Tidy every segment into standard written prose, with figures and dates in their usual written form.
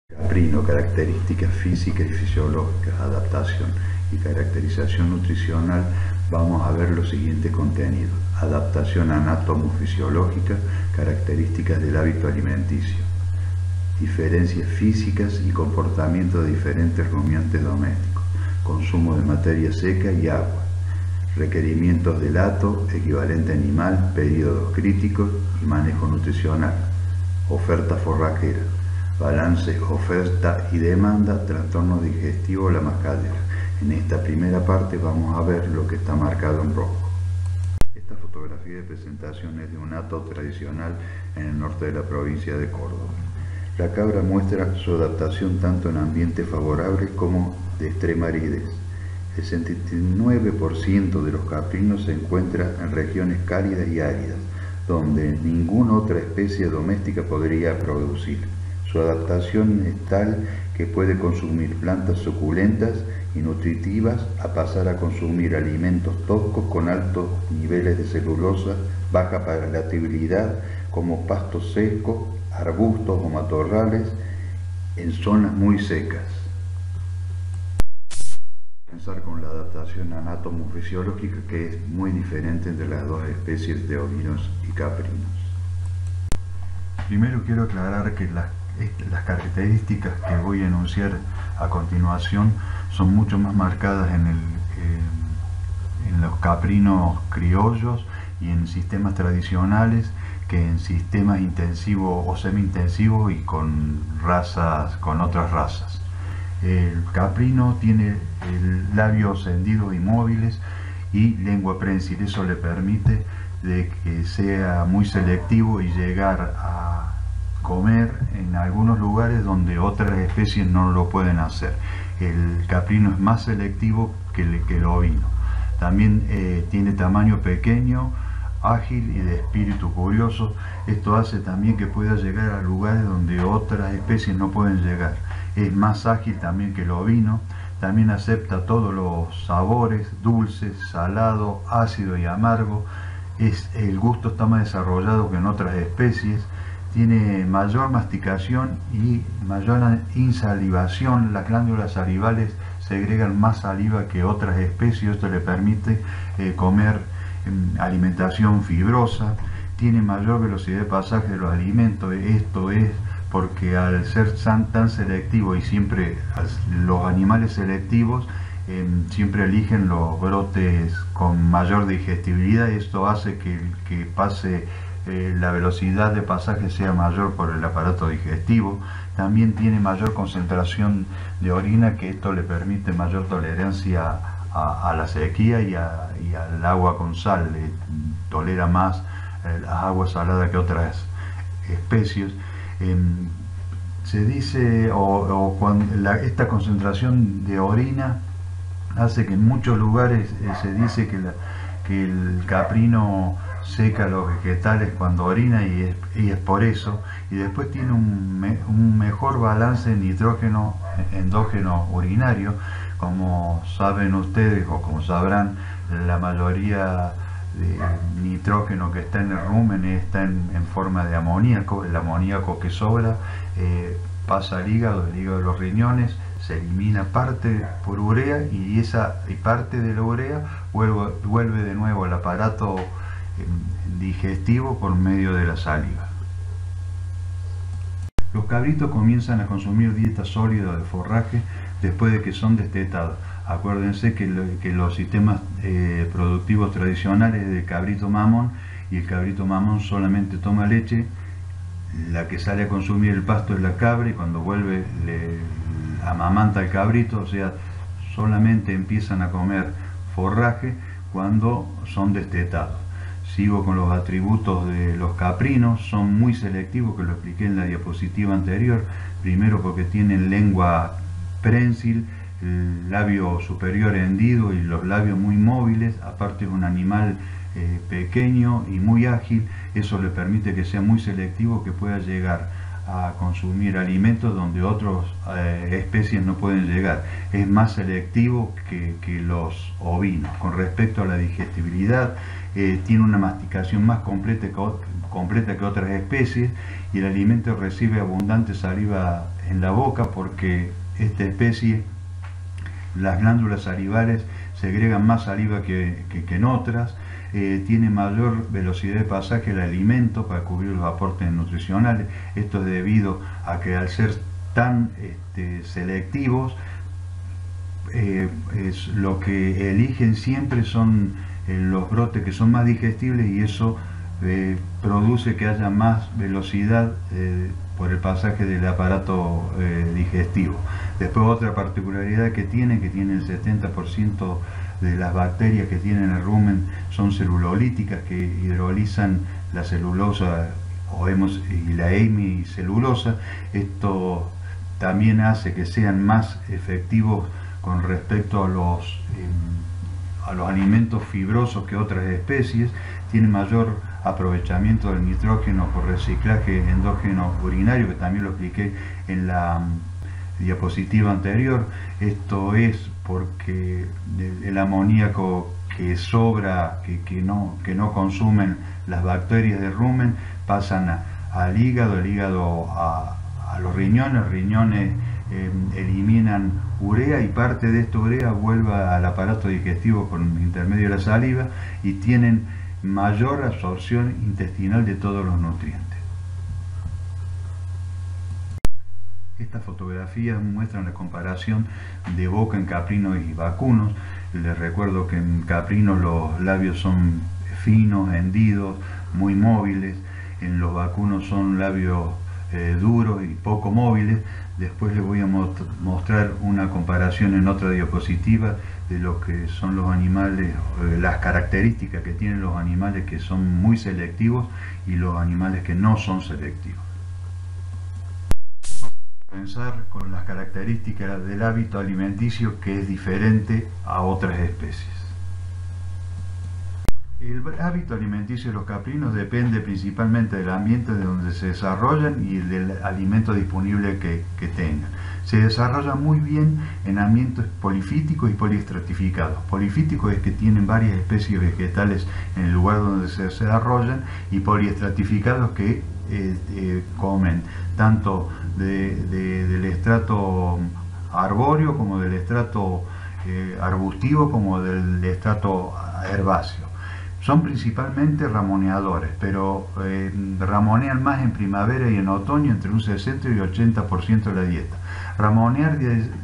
Caprino: características físicas y fisiológicas, adaptación y caracterización nutricional. Vamos a ver los siguientes contenidos: adaptación anatomofisiológica, características del hábito alimenticio, diferencias físicas y comportamiento de diferentes rumiantes domésticos, consumo de materia seca y agua, requerimientos del hato, equivalente animal, periodos críticos y manejo nutricional, oferta forrajera, balance oferta y demanda, trastorno digestivo, la mascadera. En esta primera parte vamos a ver lo que está marcado en rojo. Esta fotografía de presentación es de un hato tradicional en el norte de la provincia de Córdoba. La cabra muestra su adaptación tanto en ambientes favorables como de extrema aridez. El 79% de los caprinos se encuentra en regiones cálidas y áridas, donde ninguna otra especie doméstica podría producir. Su adaptación es tal que puede consumir plantas suculentas y nutritivas a pasar a consumir alimentos toscos con altos niveles de celulosa, baja palatabilidad, como pastos secos, arbustos o matorrales en zonas muy secas. Comenzar con la adaptación anatomofisiológica, que es muy diferente entre las dos especies de ovinos y caprinos. Primero quiero aclarar que las características que voy a enunciar a continuación son mucho más marcadas en los caprinos criollos y en sistemas tradicionales que en sistemas intensivos o semi-intensivos y con otras razas. El caprino tiene labios hendidos y móviles y lengua prensil. Eso le permite de que sea muy selectivo y llegar a comer en algunos lugares donde otras especies no lo pueden hacer. El caprino es más selectivo que el ovino. También tiene tamaño pequeño, ágil y de espíritu curioso. Esto hace también que pueda llegar a lugares donde otras especies no pueden llegar. Es más ágil también que el ovino. También acepta todos los sabores: dulce, salado, ácido y amargo. El gusto está más desarrollado que en otras especies. Tiene mayor masticación y mayor insalivación. Las glándulas salivales segregan más saliva que otras especies. Esto le permite comer alimentación fibrosa. Tiene mayor velocidad de pasaje de los alimentos. Esto es porque al ser tan selectivo, y siempre los animales selectivos siempre eligen los brotes con mayor digestibilidad. Esto hace que la velocidad de pasaje sea mayor por el aparato digestivo. También tiene mayor concentración de orina, que esto le permite mayor tolerancia a la sequía y al agua con sal. Tolera más las aguas saladas que otras especies. Se dice, esta concentración de orina hace que en muchos lugares se dice que el caprino seca los vegetales cuando orina, y es por eso. Y después tiene un mejor balance de nitrógeno endógeno urinario. Como saben ustedes, o como sabrán, la mayoría de nitrógeno que está en el rumen está en forma de amoníaco. El amoníaco que sobra pasa al hígado, el hígado de los riñones, se elimina parte por urea, y parte de la urea vuelve de nuevo al aparato digestivo por medio de la saliva. Los cabritos comienzan a consumir dieta sólida de forraje después de que son destetados. Acuérdense que los sistemas productivos tradicionales del cabrito mamón, y el cabrito mamón solamente toma leche. La que sale a consumir el pasto es la cabra, y cuando vuelve le amamanta el cabrito. O sea, solamente empiezan a comer forraje cuando son destetados. Sigo con los atributos de los caprinos. Son muy selectivos, que lo expliqué en la diapositiva anterior. Primero porque tienen lengua prensil, el labio superior hendido y los labios muy móviles. Aparte es un animal pequeño y muy ágil. Eso le permite que sea muy selectivo, que pueda llegar a consumir alimentos donde otras especies no pueden llegar. Es más selectivo que los ovinos. Con respecto a la digestibilidad, tiene una masticación más completa completa que otras especies, y el alimento recibe abundante saliva en la boca porque esta especie, las glándulas salivales segregan más saliva que en otras, tiene mayor velocidad de pasaje del alimento para cubrir los aportes nutricionales. Esto es debido a que al ser tan selectivos, lo que eligen siempre son los brotes que son más digestibles, y eso produce que haya más velocidad por el pasaje del aparato digestivo. Después, otra particularidad que tiene el 70% de las bacterias que tienen el rumen son celulolíticas, que hidrolizan la celulosa y la hemicelulosa. Esto también hace que sean más efectivos con respecto a los alimentos fibrosos que otras especies. Tienen mayor aprovechamiento del nitrógeno por reciclaje endógeno urinario, que también lo expliqué en la diapositiva anterior. Esto es porque el amoníaco que sobra, que no consumen las bacterias del rumen, pasan al hígado, el hígado a los riñones eliminan urea, y parte de esta urea vuelve al aparato digestivo por intermedio de la saliva, y tienen mayor absorción intestinal de todos los nutrientes. Estas fotografías muestran la comparación de boca en caprinos y vacunos. Les recuerdo que en caprinos los labios son finos, hendidos, muy móviles. En los vacunos son labios duros y poco móviles. Después les voy a mostrar una comparación en otra diapositiva de lo que son los animales, las características que tienen los animales que son muy selectivos y los animales que no son selectivos. Comenzar con las características del hábito alimenticio, que es diferente a otras especies. El hábito alimenticio de los caprinos depende principalmente del ambiente de donde se desarrollan y del alimento disponible que tengan. Se desarrollan muy bien en ambientes polifíticos y poliestratificados. Polifíticos es que tienen varias especies vegetales en el lugar donde se desarrollan, y poliestratificados que comen tanto del estrato arbóreo como del estrato arbustivo como del estrato herbáceo. Son principalmente ramoneadores, pero ramonean más en primavera y en otoño, entre un 60 y 80% de la dieta. Ramonear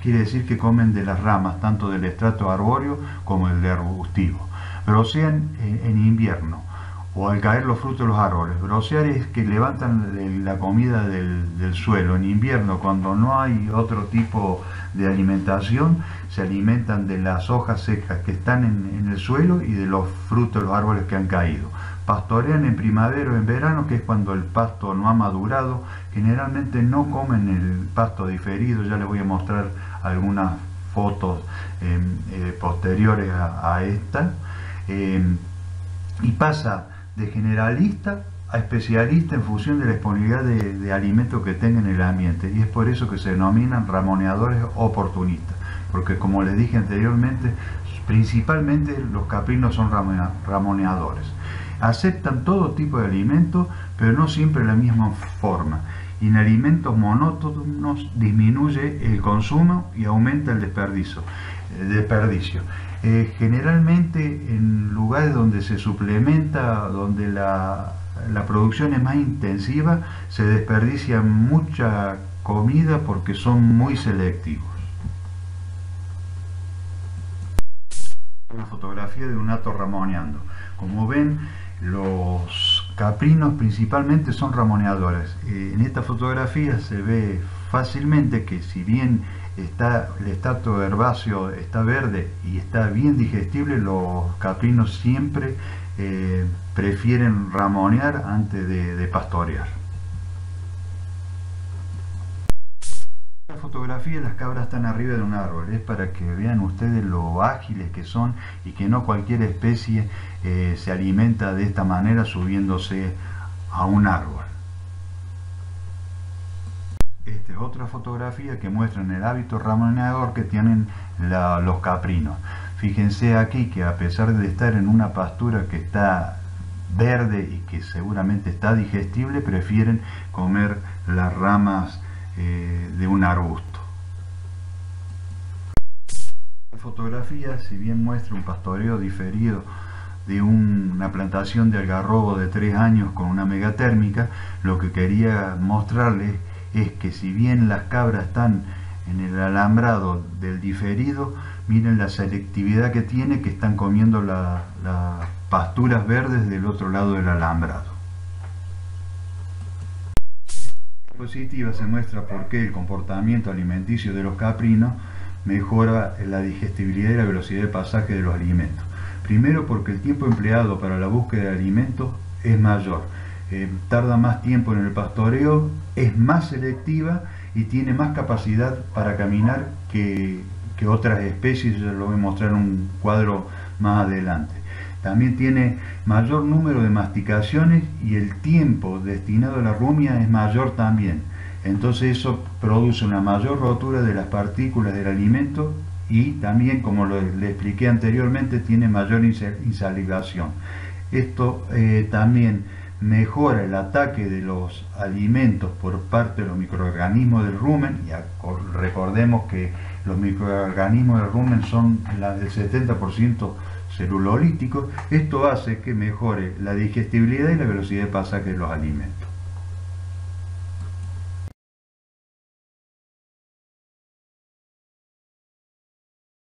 quiere decir que comen de las ramas, tanto del estrato arbóreo como el de arbustivo. Brocean en invierno o al caer los frutos de los árboles. Brocear es que levantan la comida del suelo. En invierno, cuando no hay otro tipo de alimentación, se alimentan de las hojas secas que están en el suelo y de los frutos de los árboles que han caído. Pastorean en primavera o en verano, que es cuando el pasto no ha madurado. Generalmente no comen el pasto diferido. Ya les voy a mostrar algunas fotos posteriores a esta. Y pasa de generalista a especialista en función de la disponibilidad de alimentos que tenga en el ambiente, y es por eso que se denominan ramoneadores oportunistas, porque, como les dije anteriormente, principalmente los caprinos son ramoneadores. Aceptan todo tipo de alimentos, pero no siempre de la misma forma, y en alimentos monótonos disminuye el consumo y aumenta el desperdicio. Generalmente en lugares donde se suplementa, donde la producción es más intensiva, se desperdicia mucha comida porque son muy selectivos. Una fotografía de un hato ramoneando. Como ven, los caprinos principalmente son ramoneadores. En esta fotografía se ve fácilmente que, si bien el estrato herbáceo está verde y está bien digestible, los caprinos siempre prefieren ramonear antes de pastorear. En la fotografía, las cabras están arriba de un árbol. Es para que vean ustedes lo ágiles que son, y que no cualquier especie se alimenta de esta manera subiéndose a un árbol. Esta es otra fotografía que muestra el hábito ramoneador que tienen los caprinos. Fíjense aquí que, a pesar de estar en una pastura que está verde y que seguramente está digestible, prefieren comer las ramas de un arbusto. La fotografía, si bien muestra un pastoreo diferido de una plantación de algarrobo de 3 años con una megatérmica, lo que quería mostrarles es que si bien las cabras están en el alambrado del diferido, miren la selectividad que tiene, que están comiendo las pasturas verdes del otro lado del alambrado. En diapositiva se muestra por qué el comportamiento alimenticio de los caprinos mejora la digestibilidad y la velocidad de pasaje de los alimentos. Primero, porque el tiempo empleado para la búsqueda de alimentos es mayor, tarda más tiempo en el pastoreo, es más selectiva y tiene más capacidad para caminar que otras especies. Ya lo voy a mostrar en un cuadro más adelante. También tiene mayor número de masticaciones y el tiempo destinado a la rumia es mayor también. Entonces eso produce una mayor rotura de las partículas del alimento y también, como le expliqué anteriormente, tiene mayor insalivación. Esto también mejora el ataque de los alimentos por parte de los microorganismos del rumen, y recordemos que los microorganismos del rumen son del 70% celulolíticos. Esto hace que mejore la digestibilidad y la velocidad de pasaje de los alimentos.